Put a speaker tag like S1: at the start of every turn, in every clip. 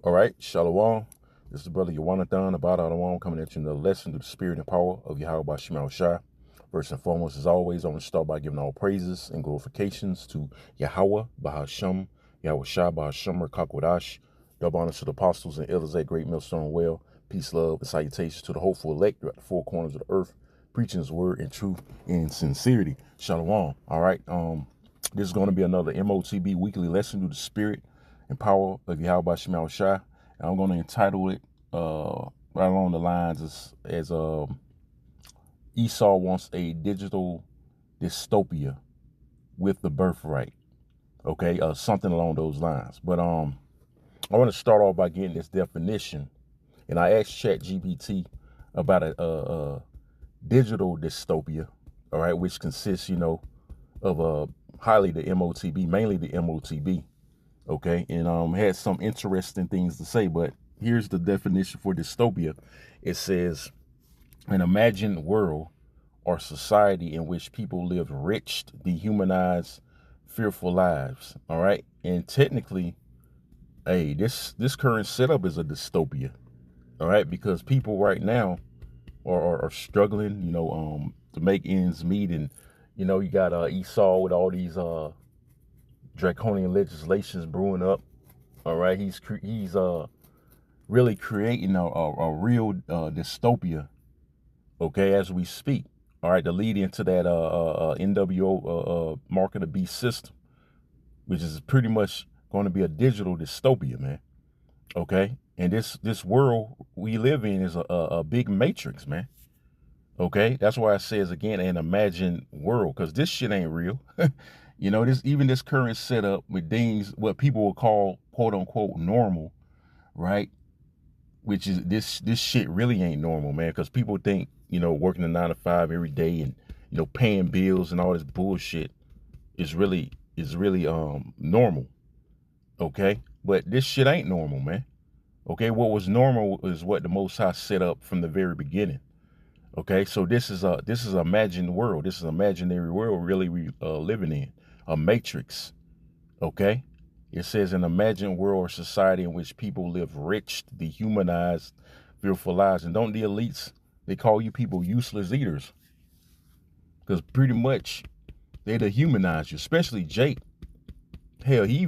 S1: All right, Shalom. This is the brother Yawanathan about Adawam coming at you in the lesson through the spirit and power of Yahweh Shema Shai. First and foremost, as always, I want to start by giving all praises and glorifications to Yahweh, Bahasham, Yahweh Shai, Bahasham, Kakwadash. Double honors to the apostles and elders at Great Millstone Well. Peace, love, and salutations to the hopeful elect throughout the four corners of the earth, preaching his word in truth and sincerity. Shalom. All right. This is going to be another MOTB weekly lesson through the spirit and power of Yahweh Shema Shai. And I'm going to entitle it right along the lines as Esau wants a digital dystopia with the birthright. Okay, something along those lines. But I want to start off by getting this definition. And I asked ChatGPT about a digital dystopia, all right, which consists, of highly the MOTB, mainly the MOTB. Okay, and had some interesting things to say, but here's the definition for dystopia. It says an imagined world or society in which people live rich, dehumanized, fearful lives. All right, and technically, hey, this current setup is a dystopia. All right, because people right now are struggling, to make ends meet, and you got Esau with all these draconian legislations brewing up. All right, he's really creating a real dystopia. Okay, as we speak. All right, to lead into that NWO mark of the beast system, which is pretty much going to be a digital dystopia, man. Okay, and this world we live in is a big matrix, man. Okay, that's why it says again an imagined world, because this shit ain't real. This current setup with things what people will call quote unquote normal, right? Which is this shit really ain't normal, man, because people think, working a 9 to 5 every day and, paying bills and all this bullshit is really normal. Okay. But this shit ain't normal, man. Okay. What was normal is what the Most High set up from the very beginning. Okay. So this is an imagined world. This is an imaginary world really we living in. A matrix. Okay. It says an imagined world or society in which people live rich, dehumanized, fearful lives. And don't the elites, they call you people useless eaters. Because pretty much they dehumanize you, especially Jake. Hell, he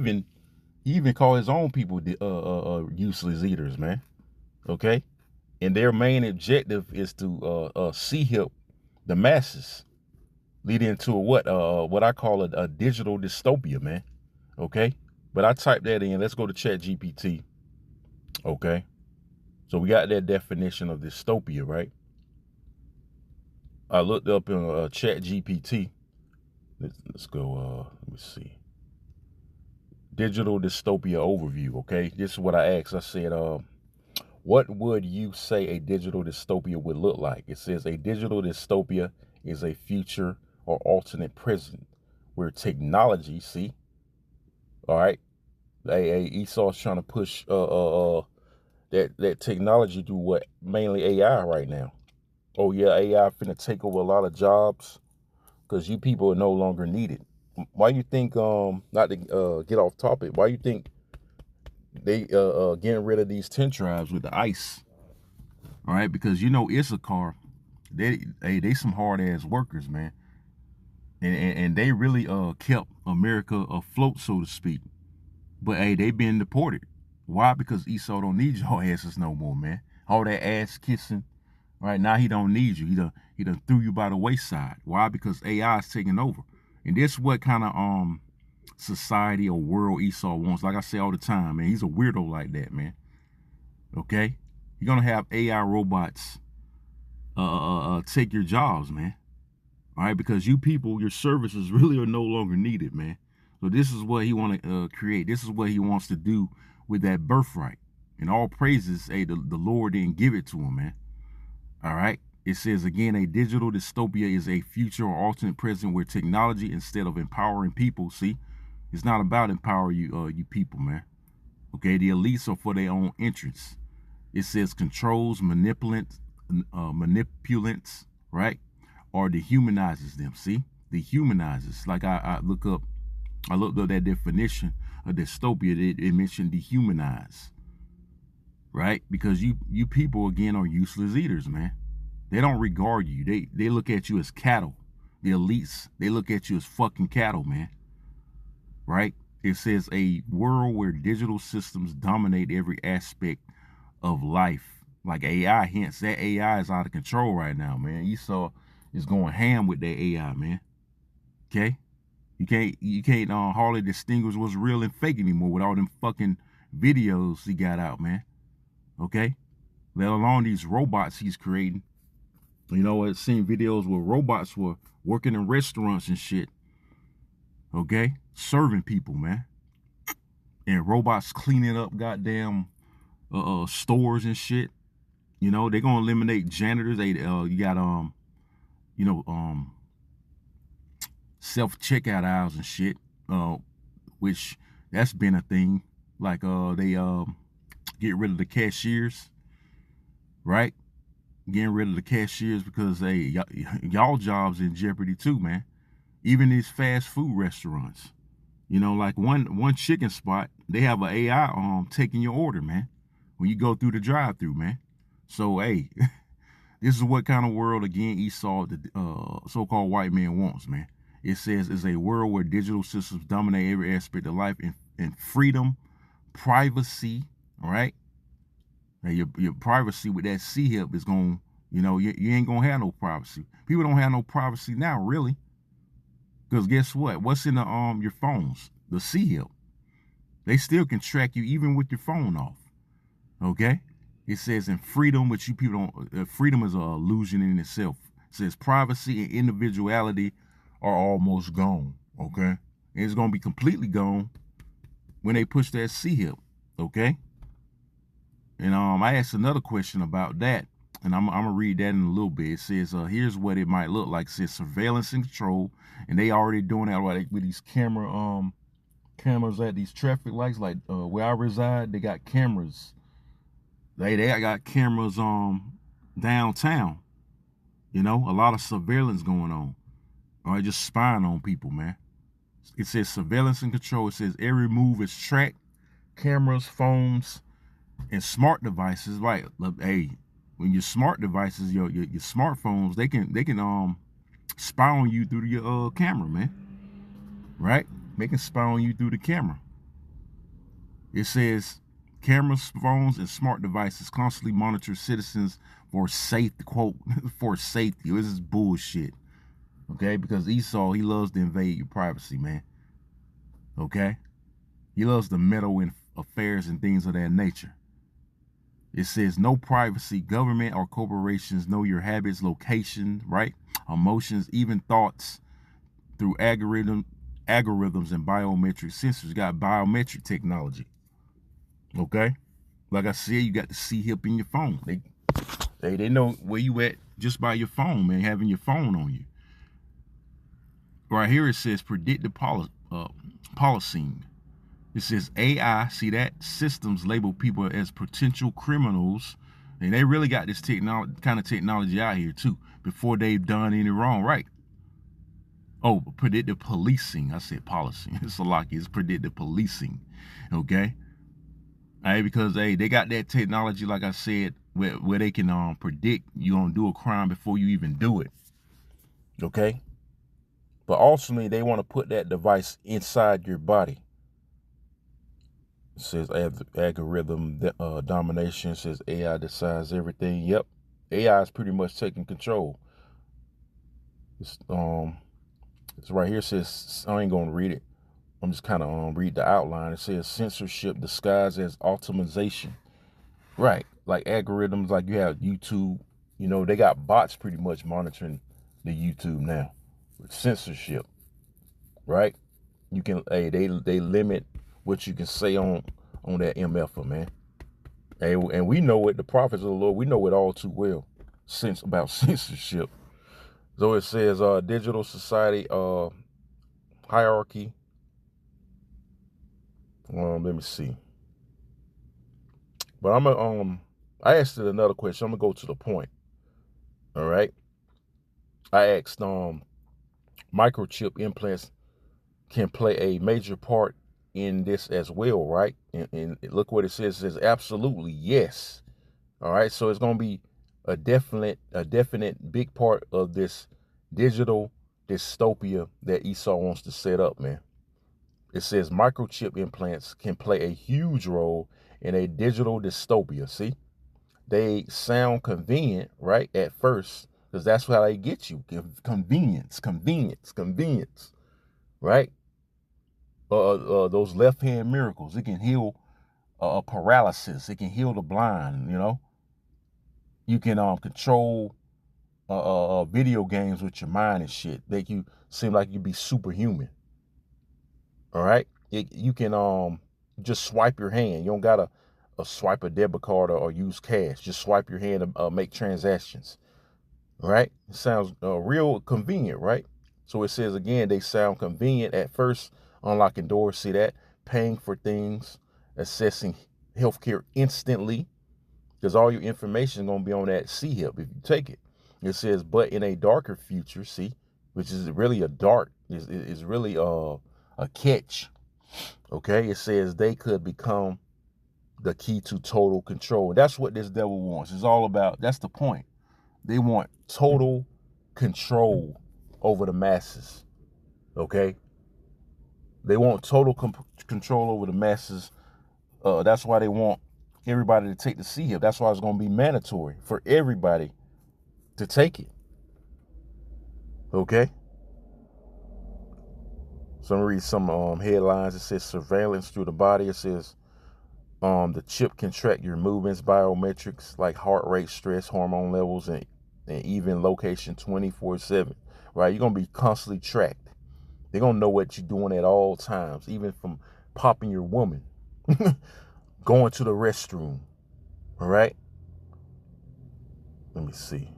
S1: even called his own people useless eaters, man. Okay? And their main objective is to see-hip the masses, leading into what I call a digital dystopia, man. Okay? But I typed that in. Let's go to ChatGPT. Okay. So we got that definition of dystopia, right? I looked up in ChatGPT. Let's go. Let me see. Digital dystopia overview. Okay. This is what I asked. I said, what would you say a digital dystopia would look like? It says a digital dystopia is a future or alternate present where technology, see, all right, Esau's trying to push that technology through what mainly AI right now. Oh yeah, AI finna take over a lot of jobs because you people are no longer needed. Why you think not to get off topic? Why you think they getting rid of these 10 tribes with the ICE? All right, because Issachar, they some hard ass workers, man, and they really kept America afloat, so to speak. But hey, they been deported. Why? Because Esau don't need your asses no more, man. All that ass kissing. Right now he don't need you. He done threw you by the wayside. Why? Because AI is taking over. And this is what kind of society or world Esau wants. Like I say all the time, man, he's a weirdo like that, man. Okay? You're gonna have AI robots take your jobs, man. All right, because you people, your services really are no longer needed, man. So this is what he want to create. This is what he wants to do with that birthright. And all praises, hey, the Lord didn't give it to him, man. All right. It says again, a digital dystopia is a future or alternate present where technology, instead of empowering people, see, it's not about empowering you people, man. Okay, the elites are for their own interests. It says controls, manipulants, right, or dehumanizes them. See, dehumanizes. Like I looked up that definition of dystopia. It mentioned dehumanize. right? Because you people, again, are useless eaters, man. They don't regard you. They look at you as cattle. The elites, they look at you as fucking cattle, man. Right? It says a world where digital systems dominate every aspect of life. Like AI, hence that AI is out of control right now, man. Esau is going ham with that AI, man. Okay? You can't hardly distinguish what's real and fake anymore with all them fucking videos he got out, man. Okay? Let alone these robots he's creating. You know, I've seen videos where robots were working in restaurants and shit. Okay? Serving people, man. And robots cleaning up goddamn stores and shit. You know, they're gonna eliminate janitors. You got self checkout aisles and shit. Which that's been a thing. Like they get rid of the cashiers, right? Getting rid of the cashiers because y'all jobs in jeopardy too, man. Even these fast food restaurants. You know, like one chicken spot, they have an AI taking your order, man, when you go through the drive-through, man. So, hey, this is what kind of world, again, Esau, the so-called white man, wants, man. It says it's a world where digital systems dominate every aspect of life and freedom, privacy, all right? Now, your privacy with that C-hip is going, you ain't going to have no privacy. People don't have no privacy now, really. Because guess what? What's in your phones? The C-hip. They still can track you even with your phone off. Okay? It says in freedom, which you people don't, freedom is an illusion in itself. It says privacy and individuality are almost gone. Okay? And it's going to be completely gone when they push that C-hip. Okay? And I asked another question about that. And I'm going to read that in a little bit. It says, here's what it might look like. It says surveillance and control. And they already doing that with these cameras at these traffic lights. Like where I reside, they got cameras. They got cameras downtown. You know, a lot of surveillance going on. All right, just spying on people, man. It says surveillance and control. It says every move is tracked. Cameras, phones, and smart devices. Right. Hey, when your smart devices, your smartphones, they can spy on you through your camera, man. Right? They can spy on you through the camera. It says cameras, phones, and smart devices constantly monitor citizens for safety, quote, for safety. This is bullshit. Okay? Because Esau, he loves to invade your privacy, man. Okay? He loves to meddle in affairs and things of that nature. It says no privacy. Government or corporations know your habits, location, right? Emotions, even thoughts through algorithms and biometric sensors. Got biometric technology. Okay? Like I said, you got the C-hip in your phone. They know where you at just by your phone, man, having your phone on you. Right here it says predictive policing. It says AI, see that? Systems label people as potential criminals. And they really got this kind of technology out here too, before they've done any wrong, right? Oh, predictive policing. I said policy. It's a lot. It's predictive policing. Okay? All right, because hey, they got that technology, like I said, where they can predict you're gonna do a crime before you even do it. Okay? But ultimately, they want to put that device inside your body. It says algorithm domination. It says AI decides everything. Yep, AI is pretty much taking control. It's right here. It says, I ain't gonna read it. I'm just kind of read the outline. It says censorship disguised as optimization. Right, like algorithms, like you have YouTube. You know, they got bots pretty much monitoring the YouTube now with censorship. Right, you can they limit what you can say on that MFA, man. And we know it, the prophets of the Lord, we know it all too well about censorship. So it says digital society hierarchy. Let me see. But I asked it another question. I'm gonna go to the point. All right. I asked microchip implants can play a major part in this as well, right? And look what it says. It says absolutely yes. All right, so it's gonna be a definite big part of this digital dystopia that Esau wants to set up, man. It says microchip implants can play a huge role in a digital dystopia. See, they sound convenient, right, at first, because that's how they get you. Convenience, right? Those left hand miracles. It can heal paralysis. It can heal the blind. You know, you can control video games with your mind and shit. Make you seem like you be superhuman. All right, you can just swipe your hand. You don't gotta swipe a debit card or use cash. Just swipe your hand and make transactions. All right, it sounds real convenient, right? So it says again, they sound convenient at first. Unlocking doors, see that? Paying for things, accessing healthcare instantly, because all your information is gonna be on that C-hip if you take it. It says, but in a darker future, see, which is really a dark, is really a catch. Okay, it says they could become the key to total control. That's what this devil wants. It's all about, that's the point. They want total control over the masses. Okay, they want total control over the masses. That's why they want everybody to take the C-hip. That's why it's going to be mandatory for everybody to take it. Okay. So I'm gonna read some headlines. It says surveillance through the body. It says the chip can track your movements, biometrics like heart rate, stress, hormone levels, and even location 24/7. Right? You're gonna be constantly tracked. They're gonna know what you're doing at all times, even from popping your woman, going to the restroom. All right. Let me see.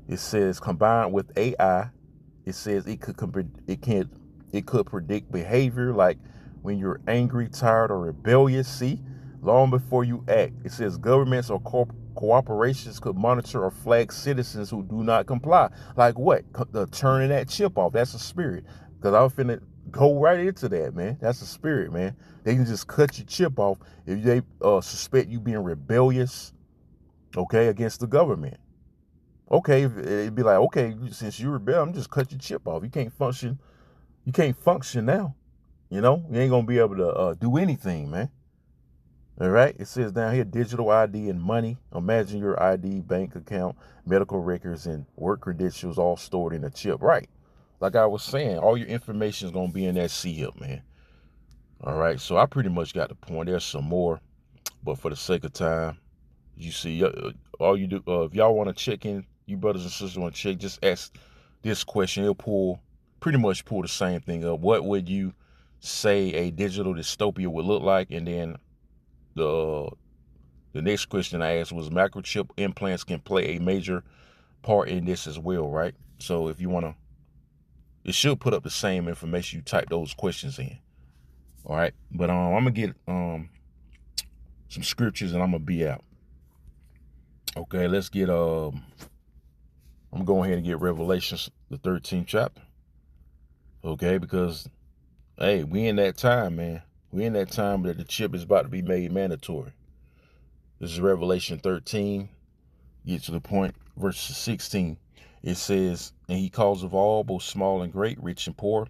S1: It says combined with AI, it says it could predict behavior like when you're angry, tired, or rebellious. See, long before you act. It says governments or corporations could monitor or flag citizens who do not comply. Like what? Turning that chip off. That's a spirit. Because I was finna go right into that, man. That's a spirit, man. They can just cut your chip off if they suspect you being rebellious, okay, against the government. Okay, it'd be like, okay, since you rebel, I'm just cut your chip off. You can't function. You can't function now. You know, you ain't gonna be able to do anything, man. All right. It says down here, digital ID and money. Imagine your ID, bank account, medical records, and work credentials all stored in a chip. Right. Like I was saying, all your information is gonna be in that C-hip, man. All right. So I pretty much got the point. There's some more, but for the sake of time, you see, all you do, if y'all want to check in, you brothers and sisters want to check, just ask this question. It'll pretty much pull the same thing up. What would you say a digital dystopia would look like? And then the next question I asked was microchip implants can play a major part in this as well, right? So if you want to, it should put up the same information you type those questions in. All right. But I'm gonna get some scriptures and I'm gonna be out. Okay, let's get I'm gonna go ahead and get Revelations, the 13th chapter. Okay, because hey, we in that time, man. We in that time that the chip is about to be made mandatory. This is Revelation 13. Get to the point. Verse 16. It says, and he calls of all, both small and great, rich and poor,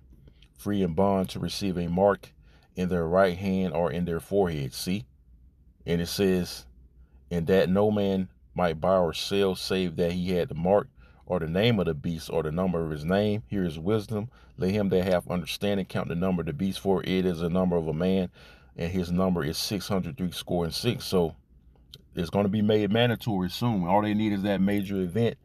S1: free and bond, to receive a mark in their right hand or in their forehead. See? And it says, and that no man might buy or sell save that he had the mark or the name of the beast or the number of his name. Here is wisdom. Let him that hath understanding count the number of the beast, for it is the number of a man, and his number is 666. So it's going to be made mandatory soon. All they need is that major event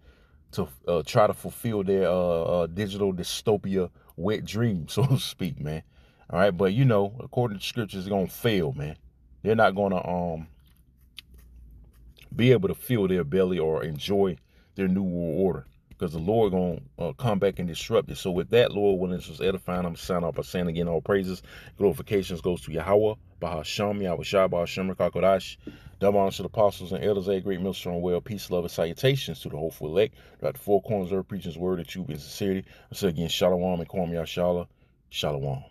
S1: to try to fulfill their digital dystopia wet dream, so to speak, man. All right, but you know, according to scriptures, it's going to fail, man. They're not going to be able to fill their belly or enjoy their new world order, because the Lord gonna come back and disrupt it. So with that, Lord, when this was edifying, I'm gonna sign off by saying again, all praises, glorifications goes to Yahweh, Bahasham, Yahweh Shai, Bahasham, Kakodash, double honor to the apostles and elders, a great millstone, well, peace, love, and salutations to the hopeful elect, throughout the four corners of preaching his word and truth and sincerity. I say again, Shalom and Kwam Yashala, Shalom.